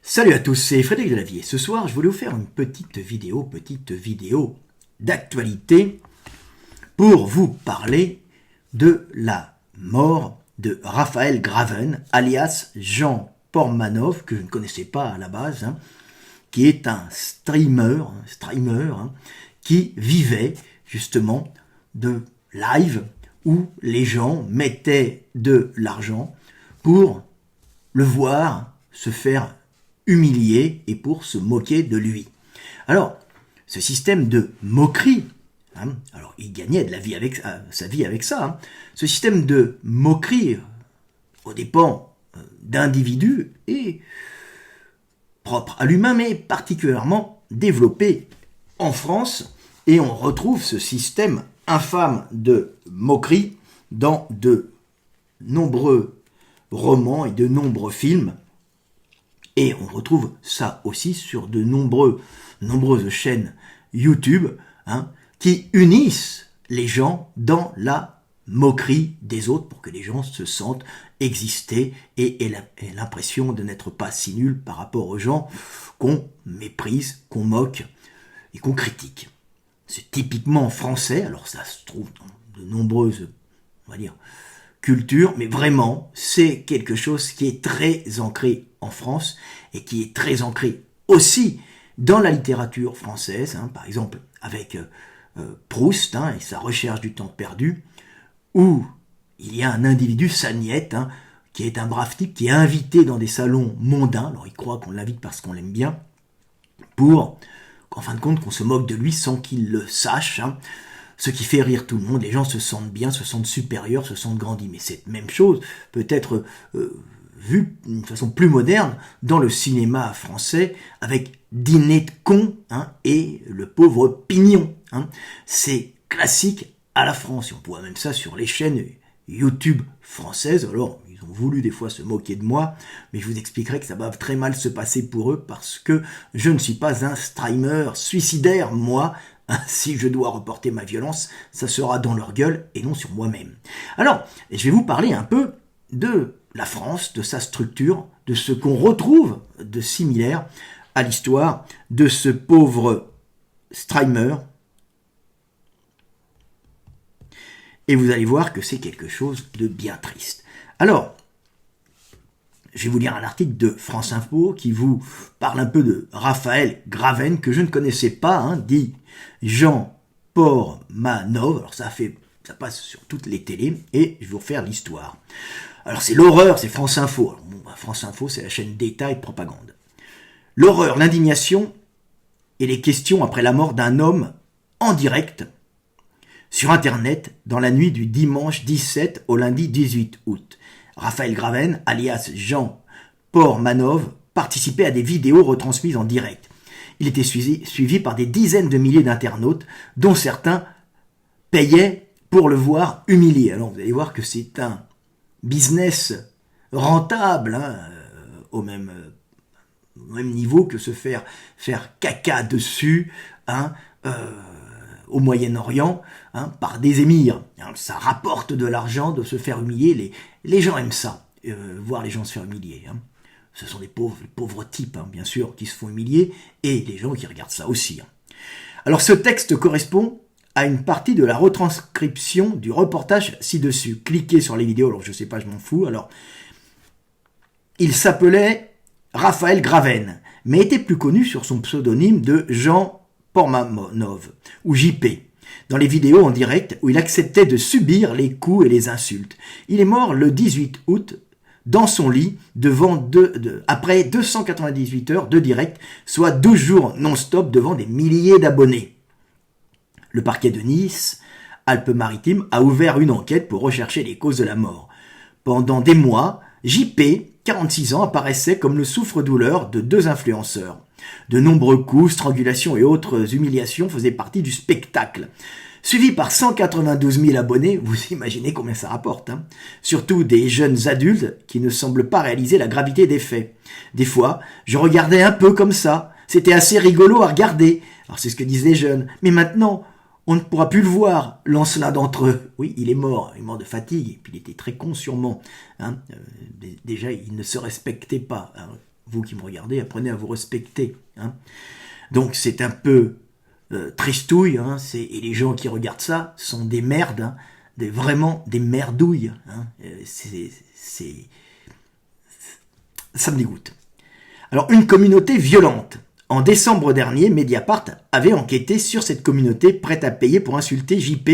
Salut à tous, c'est Frédéric Delavier. Ce soir, je voulais vous faire une petite vidéo d'actualité pour vous parler de la mort de Raphaël Graven, alias Jean Portmanov, que je ne connaissais pas à la base, qui est un streamer, qui vivait justement de live où les gens mettaient de l'argent pour le voir se faire humilier et pour se moquer de lui. Alors, ce système de moquerie, alors il gagnait de la vie avec, sa vie avec ça, ce système de moquerie aux dépens d'individus est propre à l'humain, mais particulièrement développé en France, et on retrouve ce système infâme de moquerie dans de nombreux romans et de nombreux films. Et on retrouve ça aussi sur de nombreuses chaînes YouTube qui unissent les gens dans la moquerie des autres pour que les gens se sentent exister et aient l'impression de n'être pas si nuls par rapport aux gens qu'on méprise, qu'on moque et qu'on critique. C'est typiquement français, alors ça se trouve dans de nombreuses, on va dire, culture, mais vraiment, c'est quelque chose qui est très ancré en France et qui est très ancré aussi dans la littérature française, par exemple avec Proust et sa recherche du temps perdu, où il y a un individu, Sagnette, qui est un brave type, qui est invité dans des salons mondains, alors il croit qu'on l'invite parce qu'on l'aime bien, pour qu'en fin de compte, qu'on se moque de lui sans qu'il le sache, ce qui fait rire tout le monde, les gens se sentent bien, se sentent supérieurs, se sentent grandis. Mais cette même chose peut être vue d'une façon plus moderne dans le cinéma français avec Dîner de cons et Le pauvre Pignon. C'est classique à la France. Et on voit même ça sur les chaînes YouTube françaises. Alors, ils ont voulu des fois se moquer de moi, mais je vous expliquerai que ça va très mal se passer pour eux parce que je ne suis pas un streamer suicidaire, moi. Si je dois reporter ma violence, ça sera dans leur gueule et non sur moi-même. Alors, je vais vous parler un peu de la France, de sa structure, de ce qu'on retrouve de similaire à l'histoire de ce pauvre streamer. Et vous allez voir que c'est quelque chose de bien triste. Alors, je vais vous lire un article de France Info qui vous parle un peu de Raphaël Graven, que je ne connaissais pas, dit Jean Portmanov. Alors ça passe sur toutes les télés, et je vais vous refaire l'histoire. Alors c'est l'horreur, c'est France Info. Alors, France Info, c'est la chaîne d'État et de propagande. L'horreur, l'indignation et les questions après la mort d'un homme en direct sur Internet dans la nuit du dimanche 17 au lundi 18 août. Raphaël Graven, alias Jean Portmanov, participait à des vidéos retransmises en direct. Il était suivi par des dizaines de milliers d'internautes, dont certains payaient pour le voir humilié. Alors vous allez voir que c'est un business rentable, au même niveau que se faire caca dessus, au Moyen-Orient, par des émirs. Ça rapporte de l'argent de se faire humilier. Les gens aiment ça, voir les gens se faire humilier. Ce sont des pauvres types, bien sûr, qui se font humilier, et les gens qui regardent ça aussi. Alors ce texte correspond à une partie de la retranscription du reportage ci-dessus. Cliquez sur les vidéos, alors je sais pas, je m'en fous. Alors, il s'appelait Raphaël Graven, mais était plus connu sur son pseudonyme de Jean Portmanov, ou JP, dans les vidéos en direct où il acceptait de subir les coups et les insultes. Il est mort le 18 août dans son lit après 298 heures de direct, soit 12 jours non-stop devant des milliers d'abonnés. Le parquet de Nice, Alpes-Maritimes, a ouvert une enquête pour rechercher les causes de la mort. Pendant des mois, JP, 46 ans, apparaissait comme le souffre-douleur de deux influenceurs. De nombreux coups, strangulations et autres humiliations faisaient partie du spectacle. Suivi par 192 000 abonnés, vous imaginez combien ça rapporte, Surtout des jeunes adultes qui ne semblent pas réaliser la gravité des faits. Des fois, je regardais un peu comme ça. C'était assez rigolo à regarder. Alors c'est ce que disent les jeunes. Mais maintenant, on ne pourra plus le voir, lance l'un d'entre eux. Oui, il est mort de fatigue, et puis il était très con sûrement. Déjà, il ne se respectait pas. vous qui me regardez, apprenez à vous respecter. Hein. Donc c'est un peu tristouille, hein, et les gens qui regardent ça sont des merdes, hein, vraiment des merdouilles. Hein. Ça me dégoûte. Alors, une communauté violente. En décembre dernier, Mediapart avait enquêté sur cette communauté prête à payer pour insulter JP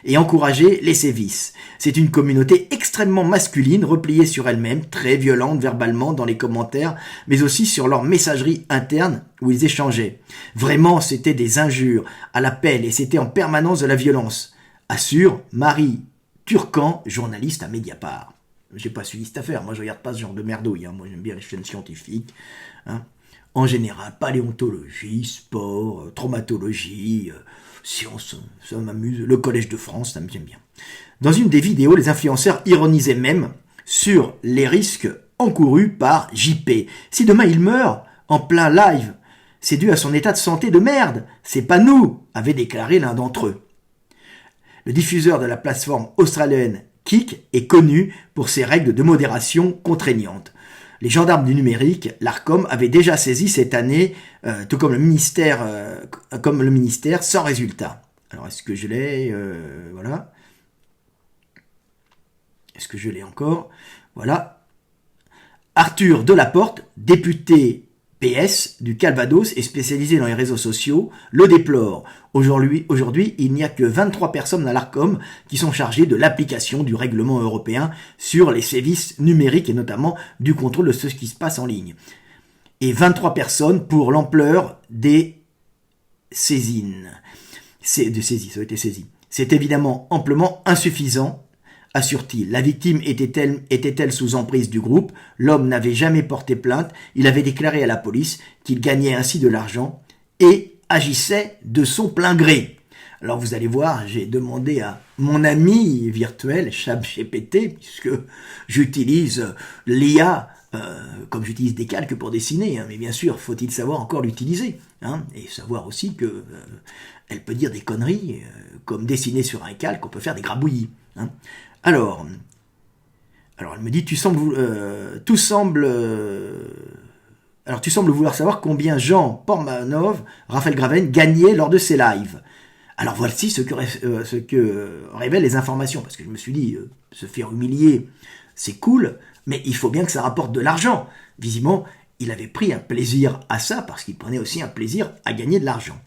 et encourager les sévices. C'est une communauté extrêmement masculine, repliée sur elle-même, très violente verbalement dans les commentaires, mais aussi sur leur messagerie interne où ils échangeaient. Vraiment, c'était des injures à l'appel et c'était en permanence de la violence, assure Marie Turcan, journaliste à Mediapart. J'ai pas suivi cette affaire, moi je regarde pas ce genre de merdouille, hein. Moi j'aime bien les chaînes scientifiques, hein. En général, paléontologie, sport, traumatologie, sciences, ça m'amuse, le Collège de France, ça me vient bien. Dans une des vidéos, les influenceurs ironisaient même sur les risques encourus par JP. Si demain il meurt en plein live, c'est dû à son état de santé de merde, c'est pas nous, avait déclaré l'un d'entre eux. Le diffuseur de la plateforme australienne Kik est connu pour ses règles de modération contraignantes. Les gendarmes du numérique, l'Arcom, avaient déjà saisi cette année, tout comme le ministère, sans résultat. Alors, est-ce que je l'ai voilà. Est-ce que je l'ai encore? Voilà. Arthur Delaporte, député PS du Calvados et spécialisé dans les réseaux sociaux, le déplore. Aujourd'hui, il n'y a que 23 personnes à l'Arcom qui sont chargées de l'application du règlement européen sur les services numériques et notamment du contrôle de ce qui se passe en ligne. Et 23 personnes pour l'ampleur des saisines. Ça a été saisi. C'est évidemment amplement insuffisant, assure-t-il. La victime était-elle sous emprise du groupe? L'homme n'avait jamais porté plainte. Il avait déclaré à la police qu'il gagnait ainsi de l'argent et agissait de son plein gré. Alors vous allez voir, j'ai demandé à mon ami virtuel, ChatGPT, puisque j'utilise l'IA comme j'utilise des calques pour dessiner, hein, mais bien sûr, faut-il savoir encore l'utiliser, hein, et savoir aussi que elle peut dire des conneries, comme dessiner sur un calque, on peut faire des grabouillis. Hein. Alors, elle me dit, tu sembles vouloir savoir combien Jean Portmanov, Raphaël Graven gagnaient lors de ces lives. Alors voici ce que révèlent les informations, parce que je me suis dit, se faire humilier, c'est cool, mais il faut bien que ça rapporte de l'argent. Visiblement, il avait pris un plaisir à ça, parce qu'il prenait aussi un plaisir à gagner de l'argent.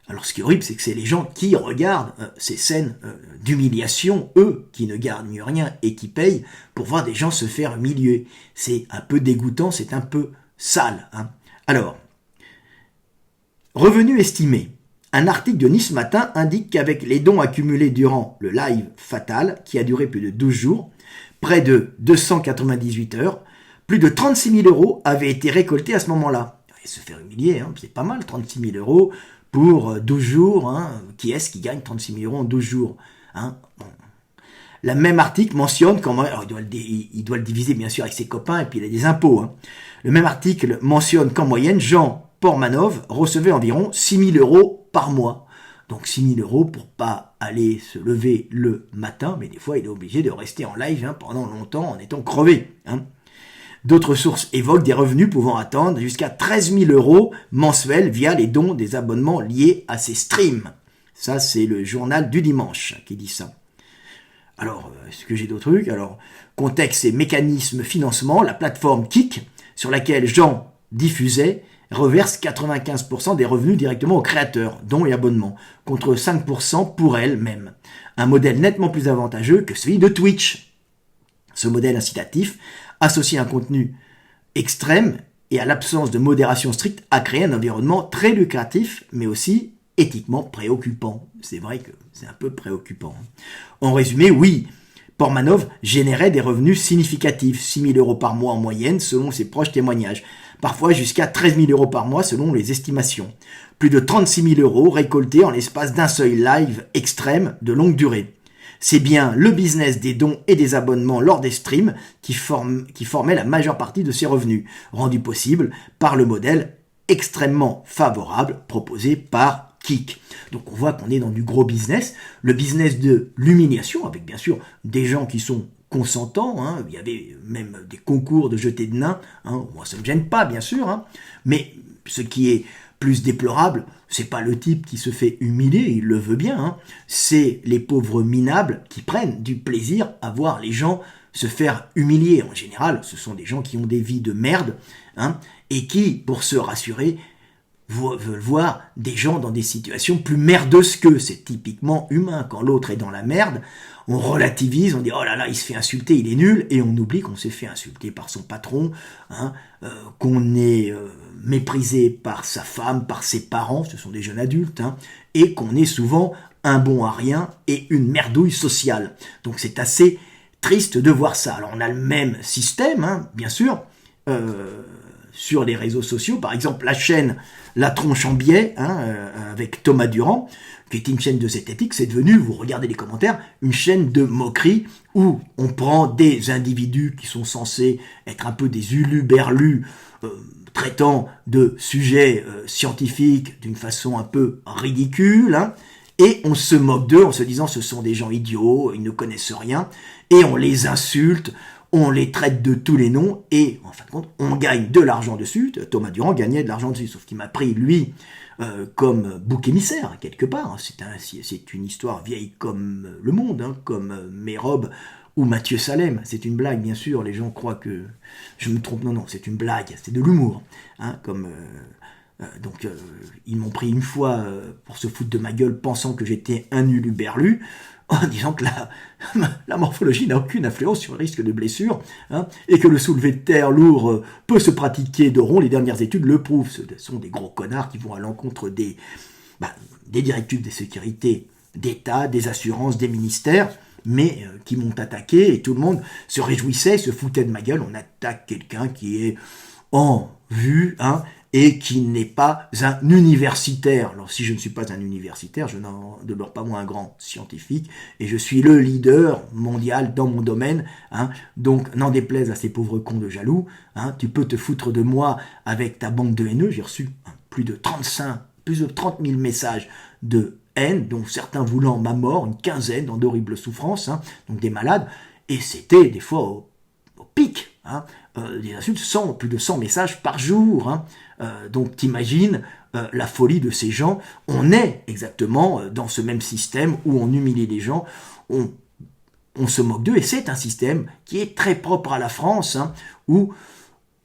Alors ce qui est horrible, c'est que c'est les gens qui regardent ces scènes d'humiliation, eux, qui ne gagnent rien et qui payent pour voir des gens se faire humilier. C'est un peu dégoûtant, c'est un peu sale. Hein. Alors, revenus estimés. Un article de Nice Matin indique qu'avec les dons accumulés durant le live fatal, qui a duré plus de 12 jours, près de 298 heures, plus de 36 000 euros avaient été récoltés à ce moment-là. Et se faire humilier, hein, c'est pas mal, 36 000 euros pour 12 jours. Hein. Qui est-ce qui gagne 36 000 euros en 12 jours, hein. Bon. Le même article mentionne comment... Alors il doit le diviser bien sûr avec ses copains et puis il a des impôts. Hein. Le même article mentionne qu'en moyenne, Jean Portmanov recevait environ 6 000 euros par mois. Donc 6 000 euros pour pas aller se lever le matin, mais des fois il est obligé de rester en live hein, pendant longtemps en étant crevé. Hein. D'autres sources évoquent des revenus pouvant atteindre jusqu'à 13 000 euros mensuels via les dons des abonnements liés à ces streams. Ça, c'est le journal du dimanche qui dit ça. Alors, est-ce que j'ai d'autres trucs? Alors, contexte et mécanisme financement, la plateforme Kik, sur laquelle Jean diffusait, reverse 95% des revenus directement aux créateurs, dons et abonnements, contre 5% pour elle-même. Un modèle nettement plus avantageux que celui de Twitch. Ce modèle incitatif, associé à un contenu extrême et à l'absence de modération stricte, a créé un environnement très lucratif, mais aussi éthiquement préoccupant. C'est vrai que c'est un peu préoccupant. En résumé, oui, Portmanov générait des revenus significatifs, 6 000 euros par mois en moyenne selon ses proches témoignages, parfois jusqu'à 13 000 euros par mois selon les estimations. Plus de 36 000 euros récoltés en l'espace d'un seul live extrême de longue durée. C'est bien le business des dons et des abonnements lors des streams qui formait la majeure partie de ces revenus, rendu possible par le modèle extrêmement favorable proposé par Kik. Donc on voit qu'on est dans du gros business, le business de l'humiliation, avec bien sûr des gens qui sont consentants, hein. Il y avait même des concours de jeter de nains, hein. Moi ça ne me gêne pas bien sûr, hein. Mais ce qui est plus déplorable, c'est pas le type qui se fait humilier, il le veut bien, hein. C'est les pauvres minables qui prennent du plaisir à voir les gens se faire humilier. En général, ce sont des gens qui ont des vies de merde, hein, et qui, pour se rassurer, veulent voir des gens dans des situations plus merdeuses qu'eux. C'est typiquement humain. Quand l'autre est dans la merde, on relativise, on dit « Oh là là, il se fait insulter, il est nul », et on oublie qu'on s'est fait insulter par son patron, hein, qu'on est méprisé par sa femme, par ses parents, ce sont des jeunes adultes, hein, et qu'on est souvent un bon à rien et une merdouille sociale. Donc c'est assez triste de voir ça. Alors on a le même système, hein, bien sûr, sur les réseaux sociaux, par exemple la chaîne La Tronche en Biais, hein, avec Thomas Durand, qui est une chaîne de zététique, c'est devenu, vous regardez les commentaires, une chaîne de moquerie où on prend des individus qui sont censés être un peu des huluberlus, traitant de sujets scientifiques d'une façon un peu ridicule, hein, et on se moque d'eux en se disant ce sont des gens idiots, ils ne connaissent rien, et on les insulte, on les traite de tous les noms, et en fin de compte, on gagne de l'argent dessus. Thomas Durand gagnait de l'argent dessus, sauf qu'il m'a pris, lui, comme bouc émissaire, quelque part. C'est une histoire vieille comme le monde, hein, comme Mérobe ou Mathieu Salem. C'est une blague, bien sûr, les gens croient que je me trompe. Non, c'est une blague, c'est de l'humour. Hein, donc, ils m'ont pris une fois pour se foutre de ma gueule, pensant que j'étais un huluberlu, en disant que la morphologie n'a aucune influence sur le risque de blessure, hein, et que le soulevé de terre lourd peut se pratiquer de rond. Les dernières études le prouvent. Ce sont des gros connards qui vont à l'encontre des directives des sécurités d'État, des assurances, des ministères, mais qui m'ont attaqué, et tout le monde se réjouissait, se foutait de ma gueule. On attaque quelqu'un qui est en vue, hein, et qui n'est pas un universitaire. Alors si je ne suis pas un universitaire, je n'en demeure pas moins un grand scientifique, et je suis le leader mondial dans mon domaine, hein. Donc n'en déplaise à ces pauvres cons de jaloux, hein, tu peux te foutre de moi avec ta bande de haineux. J'ai reçu plus de 30 000 messages de haine, dont certains voulant ma mort, une quinzaine dans d'horribles souffrances, hein, donc des malades, et c'était des fois au pic, hein, des insultes, plus de 100 messages par jour, hein. Donc t'imagines la folie de ces gens. On est exactement dans ce même système où on humilie les gens, on se moque d'eux, et c'est un système qui est très propre à la France, hein, où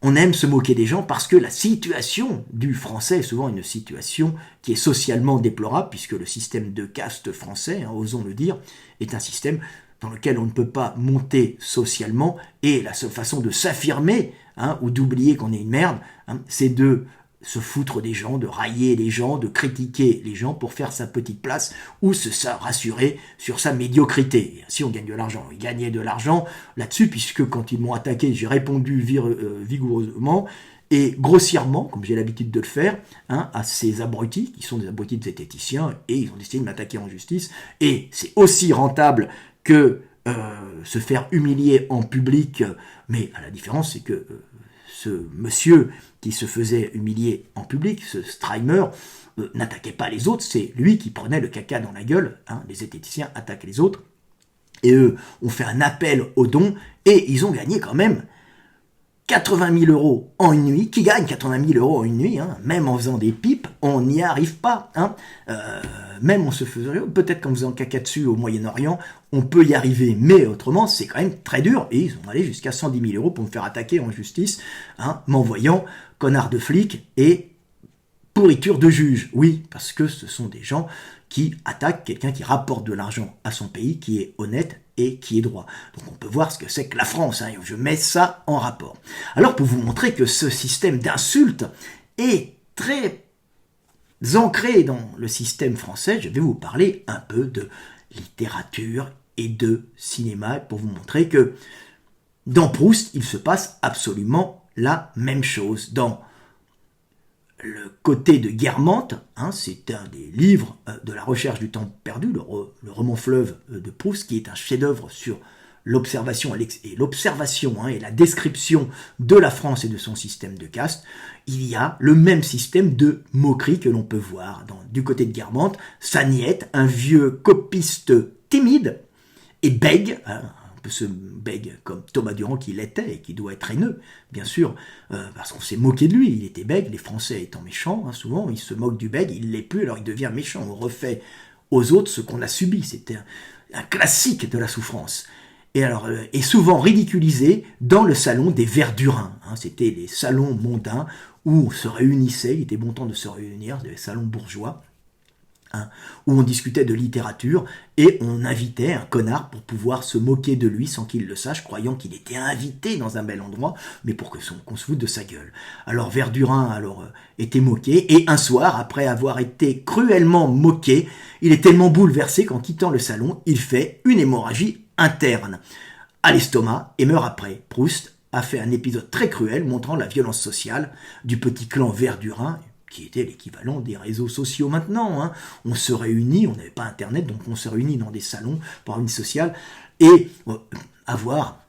on aime se moquer des gens parce que la situation du français est souvent une situation qui est socialement déplorable, puisque le système de caste français, hein, osons le dire, est un système dans lequel on ne peut pas monter socialement, et la seule façon de s'affirmer, hein, ou d'oublier qu'on est une merde, hein, c'est de se foutre des gens, de railler les gens, de critiquer les gens pour faire sa petite place, ou se rassurer sur sa médiocrité. Et ainsi on gagne de l'argent. Ils gagnaient de l'argent là-dessus, puisque quand ils m'ont attaqué, j'ai répondu vigoureusement et grossièrement, comme j'ai l'habitude de le faire, hein, à ces abrutis, qui sont des abrutis de zététiciens, et ils ont décidé de m'attaquer en justice. Et c'est aussi rentable que se faire humilier en public, mais à la différence, c'est que ce monsieur qui se faisait humilier en public, ce Streimer, n'attaquait pas les autres, c'est lui qui prenait le caca dans la gueule, hein, les zététiciens attaquent les autres, et eux ont fait un appel aux dons, et ils ont gagné quand même 80 000 euros en une nuit. Qui gagne 80 000 euros en une nuit, hein, même en faisant des pipes, on n'y arrive pas, hein. Même en se faisant, peut-être qu'en faisant caca dessus au Moyen-Orient, on peut y arriver, mais autrement, c'est quand même très dur, et ils ont allé jusqu'à 110 000 euros pour me faire attaquer en justice, hein, m'envoyant connard de flic et pourriture de juge. Oui, parce que ce sont des gens qui attaquent quelqu'un qui rapporte de l'argent à son pays, qui est honnête et qui est droit. Donc on peut voir ce que c'est que la France, hein, je mets ça en rapport. Alors pour vous montrer que ce système d'insultes est très ancré dans le système français, je vais vous parler un peu de littérature et de cinéma pour vous montrer que dans Proust, il se passe absolument la même chose. Dans le côté de Guermantes, hein, c'est un des livres de la recherche du temps perdu, le roman fleuve de Proust, qui est un chef-d'œuvre sur l'observation et la description de la France et de son système de caste. Il y a le même système de moquerie que l'on peut voir du côté de Guermantes. Saniette, un vieux copiste timide et bègue, hein, ce bègue comme Thomas Durand qui l'était et qui doit être haineux, bien sûr, parce qu'on s'est moqué de lui, il était bègue, les Français étant méchants, hein, souvent ils se moquent du bègue, il l'est plus, alors il devient méchant, on refait aux autres ce qu'on a subi, c'était un classique de la souffrance. Et alors, est souvent ridiculisé dans le salon des Verdurins, hein, c'était les salons mondains où on se réunissait, il était bon temps de se réunir, des salons bourgeois, hein, où on discutait de littérature et on invitait un connard pour pouvoir se moquer de lui sans qu'il le sache, croyant qu'il était invité dans un bel endroit, mais pour qu'on se foute de sa gueule. Alors Verdurin était moqué, et un soir, après avoir été cruellement moqué, il est tellement bouleversé qu'en quittant le salon, il fait une hémorragie interne à l'estomac et meurt après. Proust a fait un épisode très cruel montrant la violence sociale du petit clan Verdurin, qui était l'équivalent des réseaux sociaux maintenant. Hein. On se réunit, on n'avait pas Internet, donc on se réunit dans des salons pour une sociale et avoir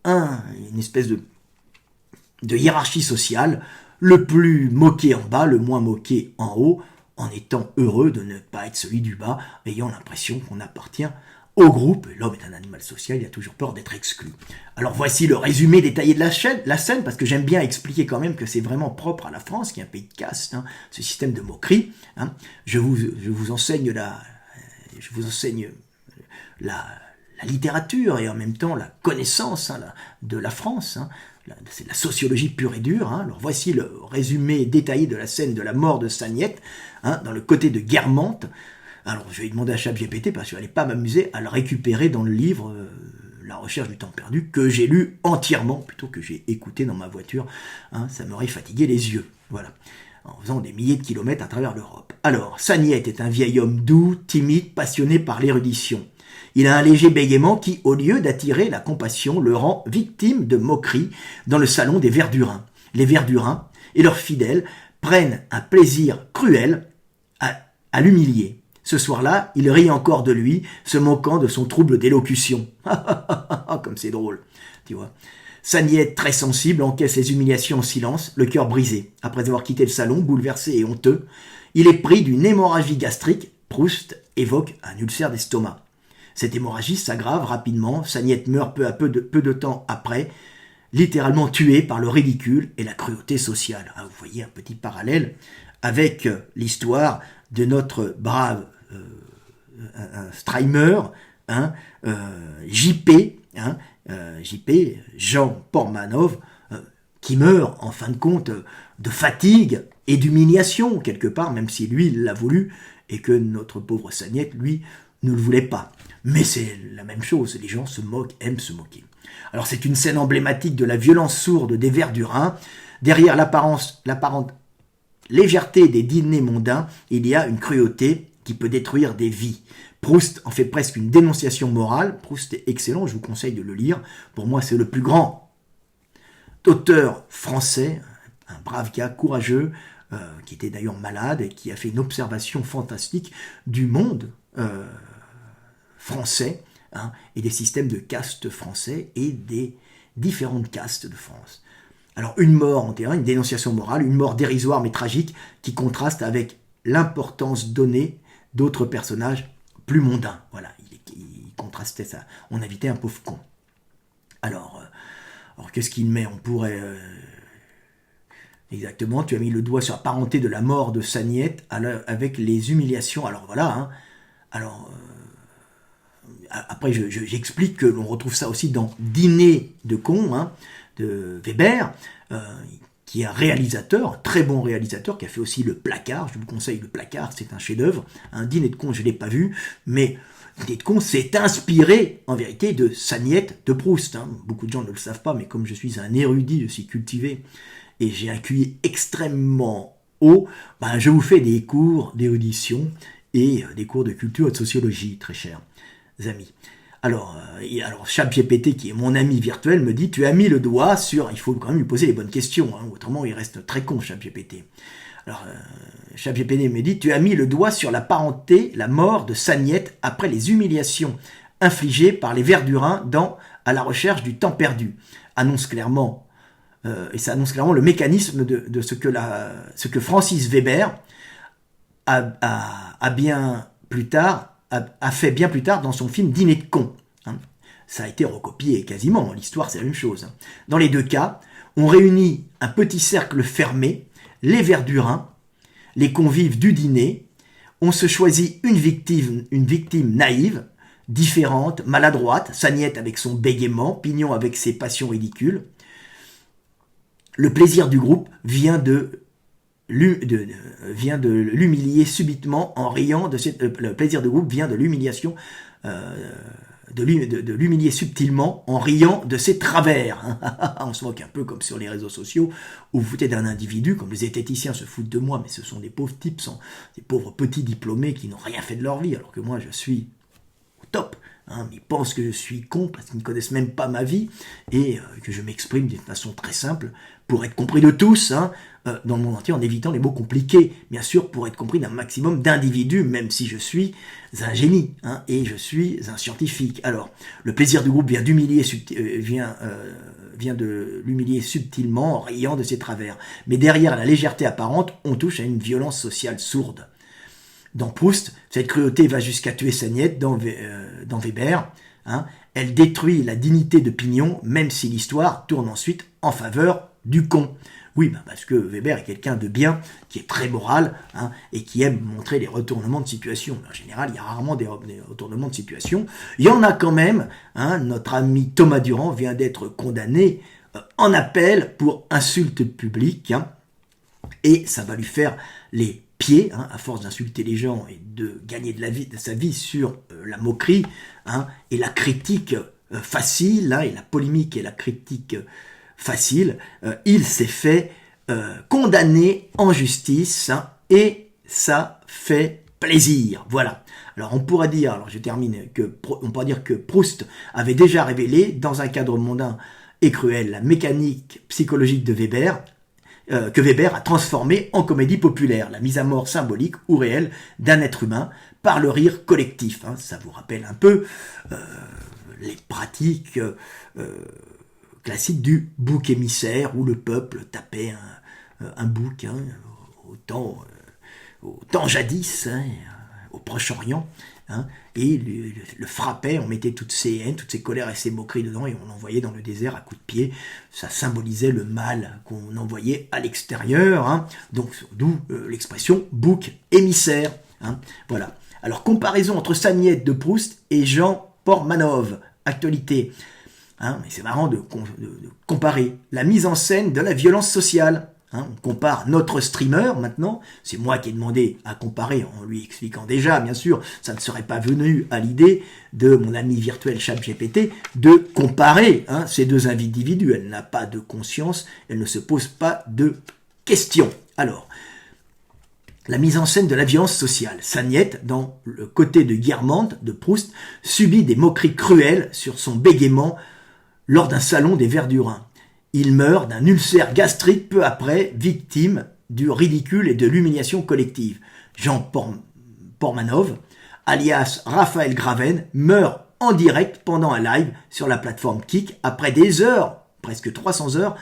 une espèce de hiérarchie sociale, le plus moqué en bas, le moins moqué en haut, en étant heureux de ne pas être celui du bas, ayant l'impression qu'on appartient au groupe. L'homme est un animal social, il a toujours peur d'être exclu. Alors voici le résumé détaillé de la scène, parce que j'aime bien expliquer quand même que c'est vraiment propre à la France, qui est un pays de caste, hein, ce système de moquerie. Hein. Je vous enseigne la littérature et en même temps la connaissance, hein, de la France. Hein. C'est la sociologie pure et dure. Hein. Alors voici le résumé détaillé de la scène de la mort de Sagnette, hein, dans le côté de Guermantes. Alors je vais demander à ChatGPT, parce que je n'allais pas m'amuser à le récupérer dans le livre La recherche du temps perdu, que j'ai lu entièrement, plutôt que j'ai écouté dans ma voiture. Hein, ça m'aurait fatigué les yeux. Voilà. En faisant des milliers de kilomètres à travers l'Europe. Alors, Sagnette est un vieil homme doux, timide, passionné par l'érudition. Il a un léger bégaiement qui, au lieu d'attirer la compassion, le rend victime de moqueries dans le salon des Verdurins. Les Verdurins et leurs fidèles prennent un plaisir cruel à l'humilier. Ce soir-là, il rit encore de lui, se moquant de son trouble d'élocution. Comme c'est drôle, tu vois. Sagnette, très sensible, encaisse les humiliations en silence, le cœur brisé. Après avoir quitté le salon, bouleversé et honteux, il est pris d'une hémorragie gastrique. Proust évoque un ulcère d'estomac. Cette hémorragie s'aggrave rapidement. Sagnette meurt peu de temps après, littéralement tué par le ridicule et la cruauté sociale. Ah, vous voyez un petit parallèle avec l'histoire de notre brave Streimer, hein, JP, hein, JP, Jean Pormanov, qui meurt en fin de compte de fatigue et d'humiliation quelque part, même si lui il l'a voulu et que notre pauvre Sagnette, lui, ne le voulait pas. Mais c'est la même chose, les gens se moquent, aiment se moquer. Alors c'est une scène emblématique de la violence sourde des Verdurins. Derrière l'apparente légèreté des dîners mondains, il y a une cruauté qui peut détruire des vies. Proust en fait presque une dénonciation morale. Proust est excellent, je vous conseille de le lire. Pour moi, c'est le plus grand auteur français, un brave gars, courageux, qui était d'ailleurs malade et qui a fait une observation fantastique du monde français, hein, et des systèmes de castes français et des différentes castes de France. Alors une mort en terrain, une dénonciation morale, une mort dérisoire mais tragique qui contraste avec l'importance donnée d'autres personnages plus mondains. Voilà, il contrastait ça. On invitait un pauvre con. Alors qu'est-ce qu'il met? On pourrait... Exactement, tu as mis le doigt sur la parenté de la mort de Sagnette avec les humiliations. Alors voilà, hein. Alors... après, j'explique que l'on retrouve ça aussi dans Dîner de cons, hein, de Weber, qui est un réalisateur, un très bon réalisateur, qui a fait aussi Le Placard. Je vous conseille Le Placard, c'est un chef-d'œuvre. Un Dîner de cons, je ne l'ai pas vu, mais Dîner de cons s'est inspiré, en vérité, de Sagnette de Proust. Hein. Beaucoup de gens ne le savent pas, mais comme je suis un érudit, je suis cultivé, et j'ai un QI extrêmement haut, ben, je vous fais des cours d'érudition et des cours de culture et de sociologie, très chers amis. Alors ChatGPT, qui est mon ami virtuel, me dit, tu as mis le doigt sur... Il faut quand même lui poser les bonnes questions, hein, autrement il reste très con, ChatGPT. Alors, ChatGPT me dit, tu as mis le doigt sur la parenté, la mort de Sagnette après les humiliations infligées par les Verdurins dans À la recherche du temps perdu. Annonce clairement, et ça annonce clairement le mécanisme de ce que Francis Weber a fait bien plus tard dans son film Dîner de cons. Hein. ça a été recopié quasiment, l'histoire c'est la même chose. Dans les deux cas, on réunit un petit cercle fermé, les Verdurins, les convives du dîner, on se choisit une victime naïve, différente, maladroite, Sagnette avec son bégaiement, Pignon avec ses passions ridicules. Le plaisir du groupe vient de l'humilier subitement en riant de cette, le plaisir du groupe vient de l'humiliation de l'humilier subtilement en riant de ses travers. On se moque un peu comme sur les réseaux sociaux où vous foutez d'un individu, comme les zététiciens se foutent de moi, mais ce sont des pauvres types, des pauvres petits diplômés qui n'ont rien fait de leur vie, alors que moi je suis au top. Ils pensent que je suis con parce qu'ils ne connaissent même pas ma vie et que je m'exprime d'une façon très simple pour être compris de tous, dans le monde entier, en évitant les mots compliqués, bien sûr, pour être compris d'un maximum d'individus, même si je suis un génie et je suis un scientifique. Alors, le plaisir du groupe vient de l'humilier subtilement en riant de ses travers. Mais derrière la légèreté apparente, on touche à une violence sociale sourde. Dans Proust, cette cruauté va jusqu'à tuer Sagnette dans Weber. Elle détruit la dignité de Pignon, même si l'histoire tourne ensuite en faveur du con. Oui, parce que Weber est quelqu'un de bien, qui est très moral, et qui aime montrer les retournements de situation. En général, il y a rarement des retournements de situation. Il y en a quand même. Notre ami Thomas Durand vient d'être condamné en appel pour insulte publique, et ça va lui faire les pieds, à force d'insulter les gens et de gagner de sa vie sur la moquerie, et la critique facile, et la polémique et la critique facile, il s'est fait condamner en justice, et ça fait plaisir. Voilà. Alors on pourrait dire, je termine, on pourrait dire que Proust avait déjà révélé, dans un cadre mondain et cruel, la mécanique psychologique de Weber, que Weber a transformé en comédie populaire, la mise à mort symbolique ou réelle d'un être humain par le rire collectif. Ça vous rappelle un peu les pratiques classiques du bouc émissaire, où le peuple tapait un bouc au temps jadis, au Proche-Orient, et le frappait, on mettait toutes ses haines, toutes ses colères et ses moqueries dedans, et on l'envoyait dans le désert à coups de pied. Ça symbolisait le mal qu'on envoyait à l'extérieur, donc d'où l'expression bouc émissaire. Voilà. Alors, comparaison entre Sagnette de Proust et Jean Pormanov, actualité. Mais c'est marrant de comparer la mise en scène de la violence sociale. On compare notre streamer maintenant, c'est moi qui ai demandé à comparer en lui expliquant déjà, bien sûr, ça ne serait pas venu à l'idée de mon ami virtuel ChatGPT de comparer ces deux individus. Elle n'a pas de conscience, elle ne se pose pas de questions. Alors, la mise en scène de la violence sociale. Sagnette, dans le côté de Guermantes de Proust, subit des moqueries cruelles sur son bégaiement lors d'un salon des Verdurins. Il meurt d'un ulcère gastrique peu après, victime du ridicule et de l'humiliation collective. Jean Pormanov, alias Raphaël Graven, meurt en direct pendant un live sur la plateforme Kik après des heures, presque 300 heures,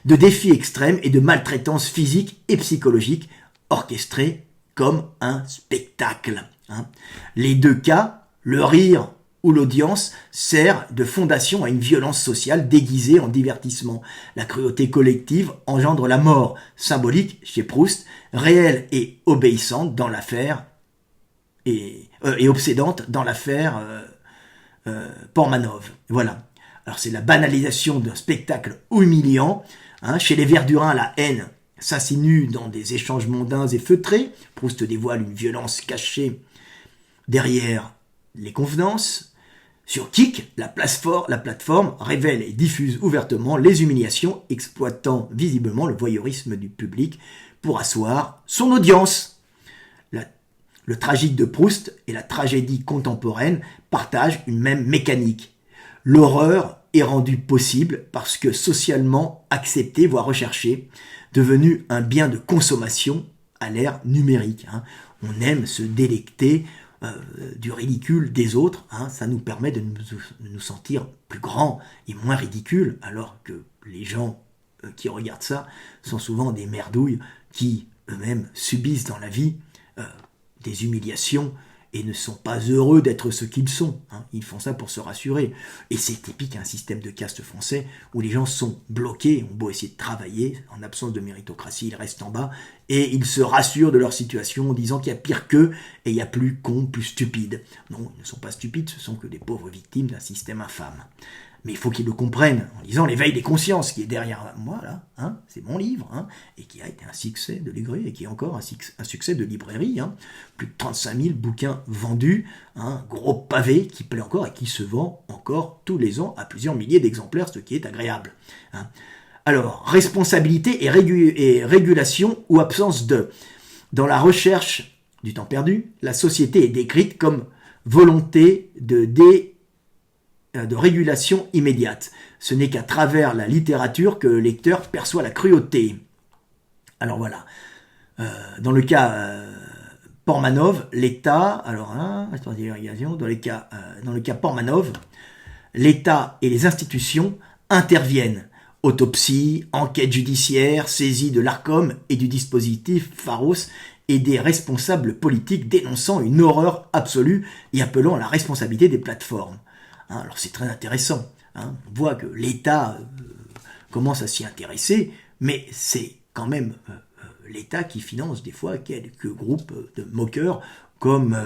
de défis extrêmes et de maltraitance physique et psychologique orchestrés comme un spectacle. Les deux cas, le rire où l'audience sert de fondation à une violence sociale déguisée en divertissement. La cruauté collective engendre la mort, symbolique chez Proust, réelle et obéissante dans l'affaire, et obsédante dans l'affaire Pormanov. Voilà. Alors c'est la banalisation d'un spectacle humiliant. Chez les Verdurins, la haine s'insinue dans des échanges mondains et feutrés. Proust dévoile une violence cachée derrière les convenances. Sur Kik, la plateforme révèle et diffuse ouvertement les humiliations, exploitant visiblement le voyeurisme du public pour asseoir son audience. Le tragique de Proust et la tragédie contemporaine partagent une même mécanique. L'horreur est rendue possible parce que socialement acceptée, voire recherchée, devenue un bien de consommation à l'ère numérique. On aime se délecter du ridicule des autres, ça nous permet de nous sentir plus grands et moins ridicules, alors que les gens qui regardent ça sont souvent des merdouilles qui eux-mêmes subissent dans la vie des humiliations et ne sont pas heureux d'être ce qu'ils sont. Hein. Ils font ça pour se rassurer. Et c'est typique un système de caste français où les gens sont bloqués, ont beau essayer de travailler, en absence de méritocratie, ils restent en bas, et ils se rassurent de leur situation en disant qu'il y a pire qu'eux, et il y a plus cons, plus stupides. Non, ils ne sont pas stupides, ce sont que des pauvres victimes d'un système infâme. Mais il faut qu'ils le comprennent en lisant L'éveil des consciences, qui est derrière moi, là, hein, c'est mon livre, hein, et qui a été un succès de librairie, et qui est encore un succès de librairie. Hein. Plus de 35 000 bouquins vendus, un gros pavé qui plaît encore et qui se vend encore tous les ans à plusieurs milliers d'exemplaires, ce qui est agréable. Hein. Alors, responsabilité et régulation ou absence de. Dans la recherche du temps perdu, la société est décrite comme volonté de régulation immédiate. Ce n'est qu'à travers la littérature que le lecteur perçoit la cruauté. Alors voilà. Dans le cas Portmanov, l'État, dans le cas Portmanov, l'État et les institutions interviennent. Autopsie, enquête judiciaire, saisie de l'Arcom et du dispositif Pharos et des responsables politiques dénonçant une horreur absolue et appelant à la responsabilité des plateformes. Alors c'est très intéressant. Hein. On voit que l'État commence à s'y intéresser, mais c'est quand même l'État qui finance des fois quelques groupes de moqueurs comme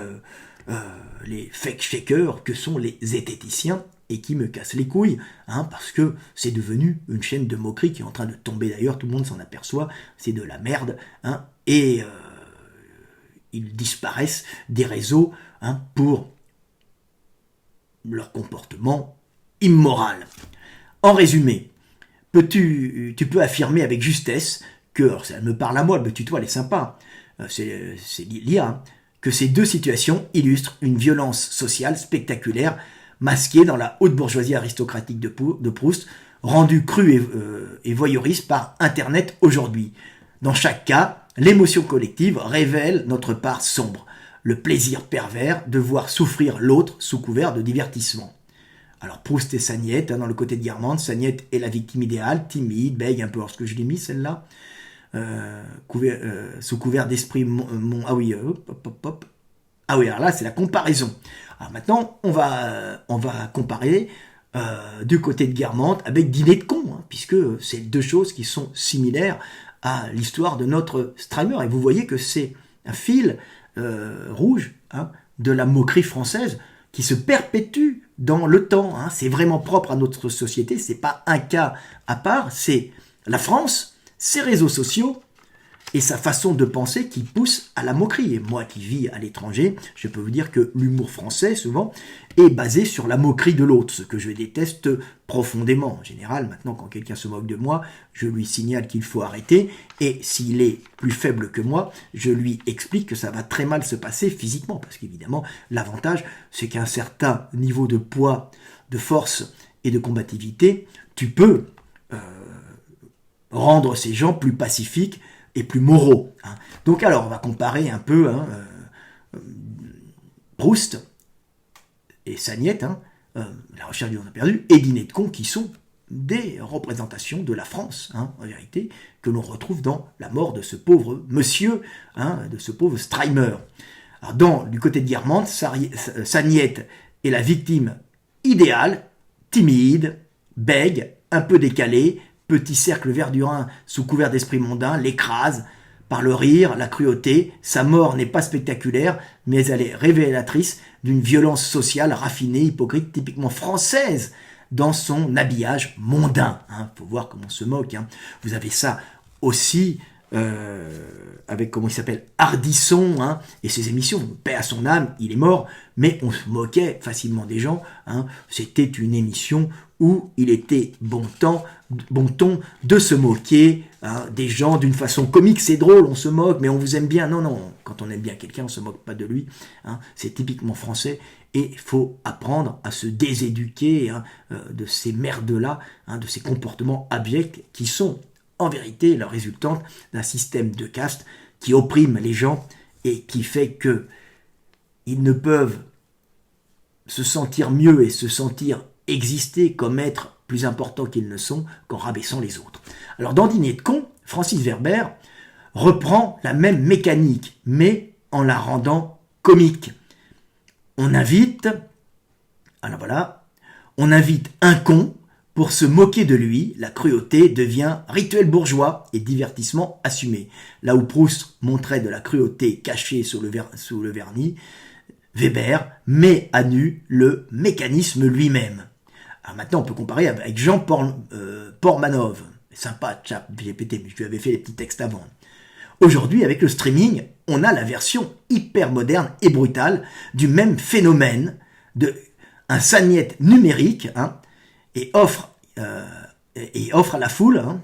les fake-fakers que sont les zététiciens et qui me cassent les couilles, hein, parce que c'est devenu une chaîne de moquerie qui est en train de tomber d'ailleurs, tout le monde s'en aperçoit, c'est de la merde, hein, et ils disparaissent des réseaux hein, pour leur comportement immoral. En résumé, tu peux affirmer avec justesse que, alors ça me parle à moi, le tutoie, elle est sympa, c'est l'IA, hein, que ces deux situations illustrent une violence sociale spectaculaire masquée dans la haute bourgeoisie aristocratique de Proust, rendue crue et voyeuriste par Internet aujourd'hui. Dans chaque cas, l'émotion collective révèle notre part sombre, le plaisir pervers de voir souffrir l'autre sous couvert de divertissement. Alors Proust et Saniette, hein, dans le côté de Guermantes, Saniette est la victime idéale, timide, bègue, un peu hors ce que je l'ai mis celle-là, sous couvert d'esprit ah oui, ah oui, alors là c'est la comparaison. Alors maintenant on va comparer du côté de Guermantes avec Dîner de con, hein, puisque c'est deux choses qui sont similaires à l'histoire de notre Streimer, et vous voyez que c'est un fil rouge hein, de la moquerie française qui se perpétue dans le temps. Hein. C'est vraiment propre à notre société, c'est pas un cas à part, c'est la France, ses réseaux sociaux et sa façon de penser qui pousse à la moquerie. Et moi qui vis à l'étranger, je peux vous dire que l'humour français, souvent, est basé sur la moquerie de l'autre, ce que je déteste profondément. En général, maintenant, quand quelqu'un se moque de moi, je lui signale qu'il faut arrêter, et s'il est plus faible que moi, je lui explique que ça va très mal se passer physiquement, parce qu'évidemment, l'avantage, c'est qu'à un certain niveau de poids, de force et de combativité, tu peux rendre ces gens plus pacifiques et plus moraux. Hein. Donc alors, on va comparer un peu hein, Proust et Saniette, hein, La recherche du temps perdu, et Dîner de con, qui sont des représentations de la France, hein, en vérité, que l'on retrouve dans la mort de ce pauvre monsieur, hein, de ce pauvre Streimer. Alors du côté de Guermantes, Saniette est la victime idéale, timide, bègue, un peu décalée, petit cercle verdurin sous couvert d'esprit mondain, l'écrase par le rire, la cruauté. Sa mort n'est pas spectaculaire, mais elle est révélatrice d'une violence sociale raffinée, hypocrite, typiquement française dans son habillage mondain. Hein, faut voir comment on se moque. Hein. Vous avez ça aussi avec, comment il s'appelle, Ardisson, hein, et ses émissions. Paix à son âme, il est mort, mais on se moquait facilement des gens. Hein. C'était une émission où il était bon ton de se moquer hein, des gens d'une façon comique. C'est drôle, on se moque, mais on vous aime bien. Non, quand on aime bien quelqu'un, on ne se moque pas de lui. Hein. C'est typiquement français, et il faut apprendre à se déséduquer hein, de ces merdes-là, hein, de ces comportements abjects qui sont en vérité la résultante d'un système de caste qui opprime les gens et qui fait que ils ne peuvent se sentir mieux et se sentir exister comme être plus importants qu'ils ne sont qu'en rabaissant les autres. Alors dans Dîner de con, Francis Werber reprend la même mécanique, mais en la rendant comique. on invite, alors voilà, on invite un con pour se moquer de lui, la cruauté devient rituel bourgeois et divertissement assumé. Là où Proust montrait de la cruauté cachée sous le vernis, Weber met à nu le mécanisme lui-même. Alors maintenant, on peut comparer avec Jean Pormanov. Sympa, chat GPT, mais je lui avais fait les petits textes avant. Aujourd'hui, avec le streaming, on a la version hyper moderne et brutale du même phénomène, un sagnette numérique, hein, et offre à la foule, hein,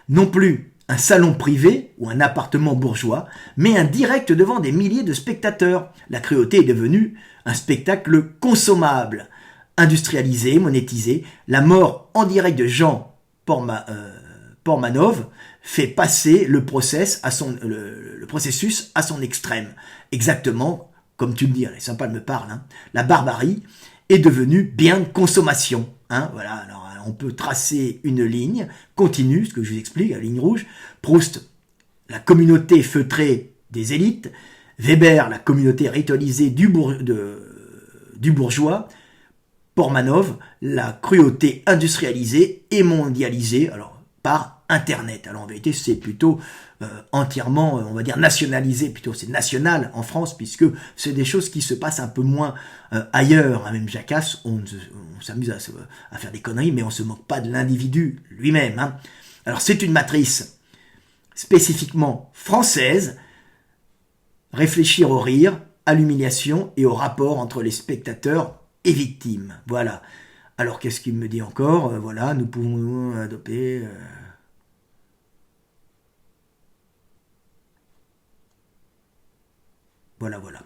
non plus un salon privé ou un appartement bourgeois, mais un direct devant des milliers de spectateurs. La cruauté est devenue un spectacle consommable, industrialisé, monétisé. La mort en direct de Jean Pormanov fait passer le processus à son extrême. Exactement comme tu me dis, elle est sympa, elle me parle. Hein. La barbarie est devenue bien de consommation. Hein, voilà, alors on peut tracer une ligne continue, ce que je vous explique, la ligne rouge. Proust, la communauté feutrée des élites. Weber, la communauté ritualisée du bourgeois. Pormanov, la cruauté industrialisée et mondialisée, alors par Internet. Alors en vérité, c'est plutôt entièrement, on va dire, nationalisé, plutôt c'est national en France, puisque c'est des choses qui se passent un peu moins ailleurs. Hein. Même Jacasse, on s'amuse à faire des conneries, mais on ne se moque pas de l'individu lui-même. Hein. Alors c'est une matrice spécifiquement française, réfléchir au rire, à l'humiliation et au rapport entre les spectateurs et victimes. Voilà. Alors qu'est-ce qu'il me dit encore voilà, nous pouvons adopter... Voilà.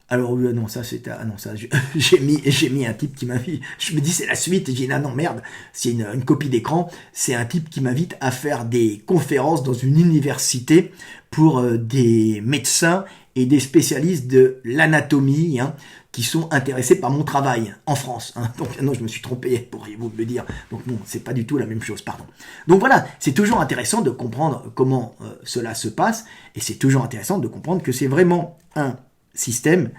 Alors non, ça c'était... Ah non, ça, j'ai mis un type qui m'invite... Je me dis c'est la suite, et j'ai dit ah non merde, c'est une copie d'écran, c'est un type qui m'invite à faire des conférences dans une université pour des médecins et des spécialistes de l'anatomie, hein, qui sont intéressés par mon travail en France. Hein. Donc non, je me suis trompé, pourriez-vous me le dire. Donc non, c'est pas du tout la même chose, pardon. Donc voilà, c'est toujours intéressant de comprendre comment cela se passe, et c'est toujours intéressant de comprendre que c'est vraiment un système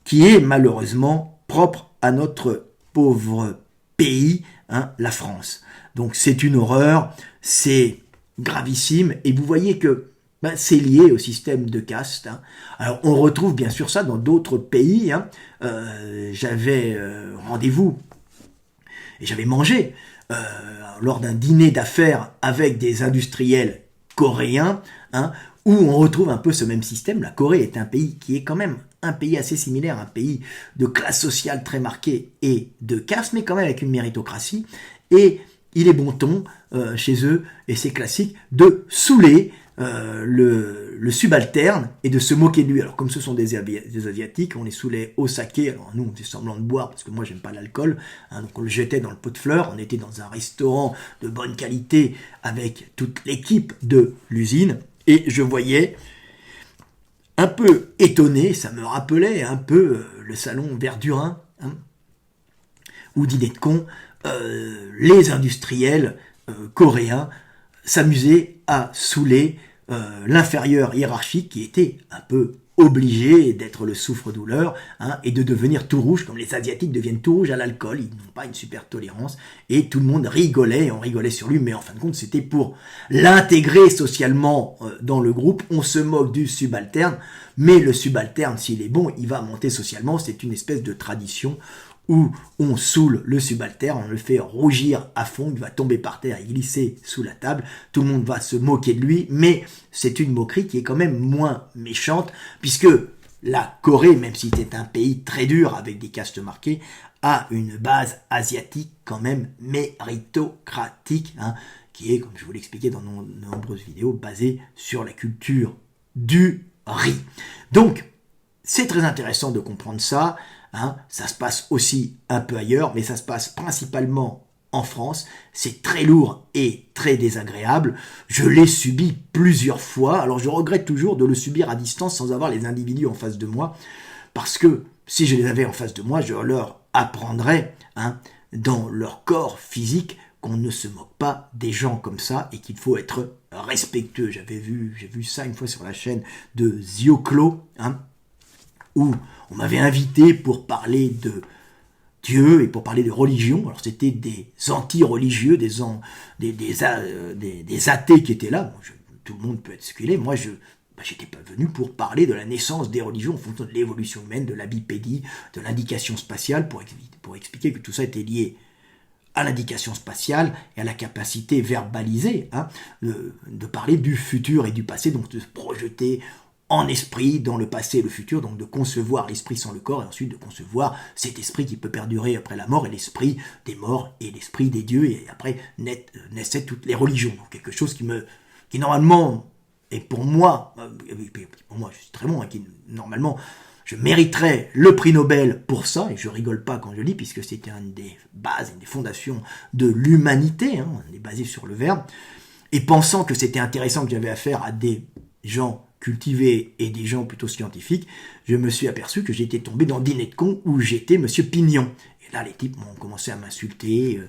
qui est malheureusement propre à notre pauvre pays, hein, la France. Donc c'est une horreur, c'est gravissime, et vous voyez que c'est lié au système de caste. Hein. Alors on retrouve bien sûr ça dans d'autres pays. Hein. J'avais rendez-vous et j'avais mangé lors d'un dîner d'affaires avec des industriels coréens, hein, où on retrouve un peu ce même système. La Corée est un pays qui est quand même un pays assez similaire, un pays de classe sociale très marquée et de caste, mais quand même avec une méritocratie. Et il est bon ton chez eux, et c'est classique, de saouler le subalterne et de se moquer de lui. Alors comme ce sont des Asiatiques, on les saoulait au saké, alors nous on faisait semblant de boire parce que moi j'aime pas l'alcool, hein, donc on le jetait dans le pot de fleurs, on était dans un restaurant de bonne qualité avec toute l'équipe de l'usine, et je voyais un peu étonné, ça me rappelait un peu le salon Verdurin, hein, ou dîner de con, les industriels coréens s'amusaient à saouler l'inférieur hiérarchique qui était un peu obligé d'être le souffre-douleur, hein, et de devenir tout rouge, comme les Asiatiques deviennent tout rouges à l'alcool, ils n'ont pas une super tolérance, et tout le monde rigolait, et on rigolait sur lui, mais en fin de compte c'était pour l'intégrer socialement dans le groupe. On se moque du subalterne, mais le subalterne, s'il est bon, il va monter socialement. C'est une espèce de tradition où on saoule le subalterne, on le fait rougir à fond, il va tomber par terre et glisser sous la table, tout le monde va se moquer de lui, mais c'est une moquerie qui est quand même moins méchante, puisque la Corée, même si c'est un pays très dur avec des castes marquées, a une base asiatique quand même méritocratique, hein, qui est, comme je vous l'expliquais dans de nombreuses vidéos, basée sur la culture du riz. Donc, c'est très intéressant de comprendre ça. Hein, ça se passe aussi un peu ailleurs, mais ça se passe principalement en France. C'est très lourd et très désagréable. Je l'ai subi plusieurs fois. Alors je regrette toujours de le subir à distance sans avoir les individus en face de moi, parce que si je les avais en face de moi, je leur apprendrais, hein, dans leur corps physique, qu'on ne se moque pas des gens comme ça et qu'il faut être respectueux. J'ai vu ça une fois sur la chaîne de Zioclo, hein, où on m'avait invité pour parler de Dieu et pour parler de religion. Alors c'était des anti-religieux, des athées qui étaient là. Bon, tout le monde peut être sculé. Moi, j'étais pas venu pour parler de la naissance des religions en fonction de l'évolution humaine, de la bipédie, de l'indication spatiale, pour expliquer que tout ça était lié à l'indication spatiale et à la capacité verbalisée de parler du futur et du passé, donc de se projeter en esprit dans le passé et le futur, donc de concevoir l'esprit sans le corps et ensuite de concevoir cet esprit qui peut perdurer après la mort et l'esprit des morts et l'esprit des dieux, et après naissaient toutes les religions. Donc quelque chose qui normalement, et pour moi je suis très bon, qui normalement je mériterais le prix Nobel pour ça, et je rigole pas quand je lis, puisque c'était une des bases, une des fondations de l'humanité, on est basé sur le verbe, et pensant que c'était intéressant, que j'avais affaire à des gens cultivés et des gens plutôt scientifiques, je me suis aperçu que j'étais tombé dans Dîner de con où j'étais Monsieur Pignon. Et là, les types m'ont commencé à m'insulter.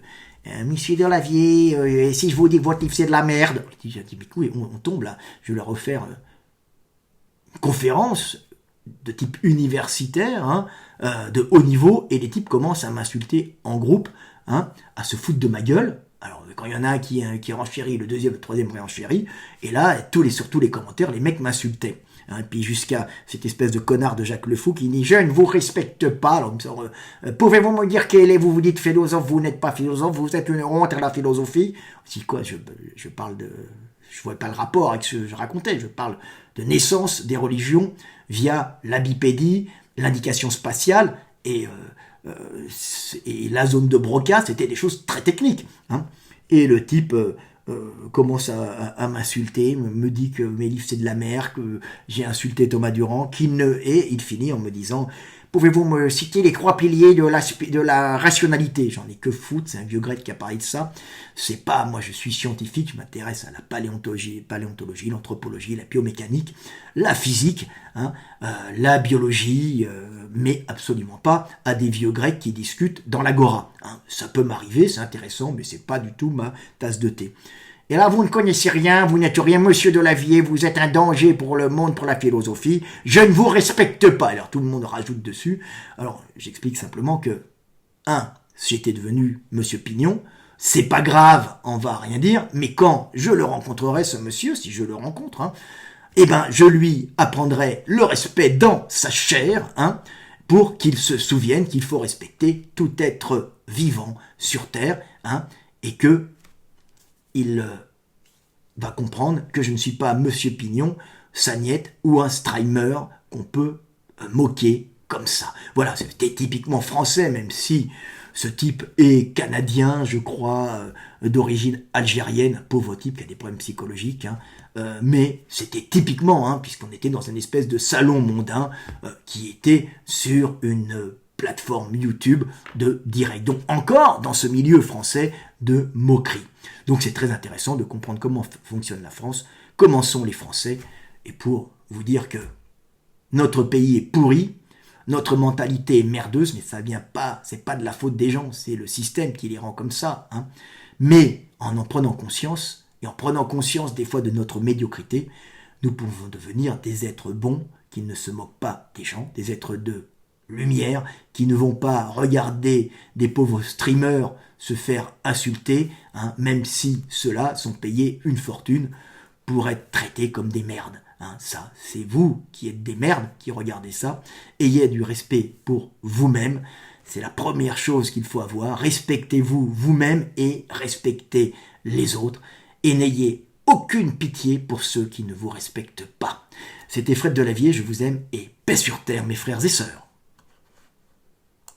Monsieur Delavier, si je vous dis que votre livre c'est de la merde. J'ai dit, mais oui, on tombe là. Je vais leur refaire une conférence de type universitaire, de haut niveau, et les types commencent à m'insulter en groupe, à se foutre de ma gueule. Alors, quand il y en a un qui renchérit, le deuxième, le troisième renchérit, et là, sur tous les commentaires, les mecs m'insultaient. Puis jusqu'à cette espèce de connard de Jacques Le Fou qui dit « Je ne vous respecte pas ». Alors, pouvez-vous me dire quel est, vous dites philosophe, vous n'êtes pas philosophe, vous êtes une honte à la philosophie. Si quoi, je parle de... Je ne vois pas le rapport avec ce que je racontais, je parle de naissance des religions via la bipédie, l'indication spatiale et la zone de Broca, c'était des choses très techniques. Et le type commence à m'insulter, me dit que mes livres c'est de la merde, que j'ai insulté Thomas Durand, et il finit en me disant « Pouvez-vous me citer les 3 piliers de la rationalité ?» J'en ai que foutre, c'est un vieux grec qui a parlé de ça. C'est pas, moi je suis scientifique, je m'intéresse à la paléontologie, l'anthropologie, la biomécanique, la physique, la biologie, mais absolument pas à des vieux grecs qui discutent dans l'agora. Ça peut m'arriver, c'est intéressant, mais c'est pas du tout ma tasse de thé. Et là, vous ne connaissez rien, vous n'êtes rien, monsieur Delavier, vous êtes un danger pour le monde, pour la philosophie, je ne vous respecte pas. Alors tout le monde rajoute dessus. Alors j'explique simplement que, j'étais devenu monsieur Pignon, c'est pas grave, on va rien dire, mais quand je le rencontrerai, ce monsieur, si je le rencontre, je lui apprendrai le respect dans sa chair, pour qu'il se souvienne qu'il faut respecter tout être vivant sur Terre, et que il va comprendre que je ne suis pas Monsieur Pignon, Sagnette ou un Streimer qu'on peut moquer comme ça. Voilà, c'était typiquement français, même si ce type est canadien, je crois, d'origine algérienne, pauvre type qui a des problèmes psychologiques, mais c'était typiquement, puisqu'on était dans une espèce de salon mondain qui était sur une plateforme YouTube de direct. Donc encore dans ce milieu français de moquerie. Donc c'est très intéressant de comprendre comment fonctionne la France, comment sont les Français, et pour vous dire que notre pays est pourri, notre mentalité est merdeuse, mais ça vient pas, c'est pas de la faute des gens, c'est le système qui les rend comme ça. Mais en prenant conscience, et en prenant conscience des fois de notre médiocrité, nous pouvons devenir des êtres bons qui ne se moquent pas des gens, des êtres de lumière, qui ne vont pas regarder des pauvres streamers se faire insulter, même si ceux-là sont payés une fortune pour être traités comme des merdes. Ça, c'est vous qui êtes des merdes qui regardez ça. Ayez du respect pour vous-même. C'est la première chose qu'il faut avoir. Respectez-vous vous-même et respectez les autres. Et n'ayez aucune pitié pour ceux qui ne vous respectent pas. C'était Fred Delavier, je vous aime et paix sur terre mes frères et sœurs.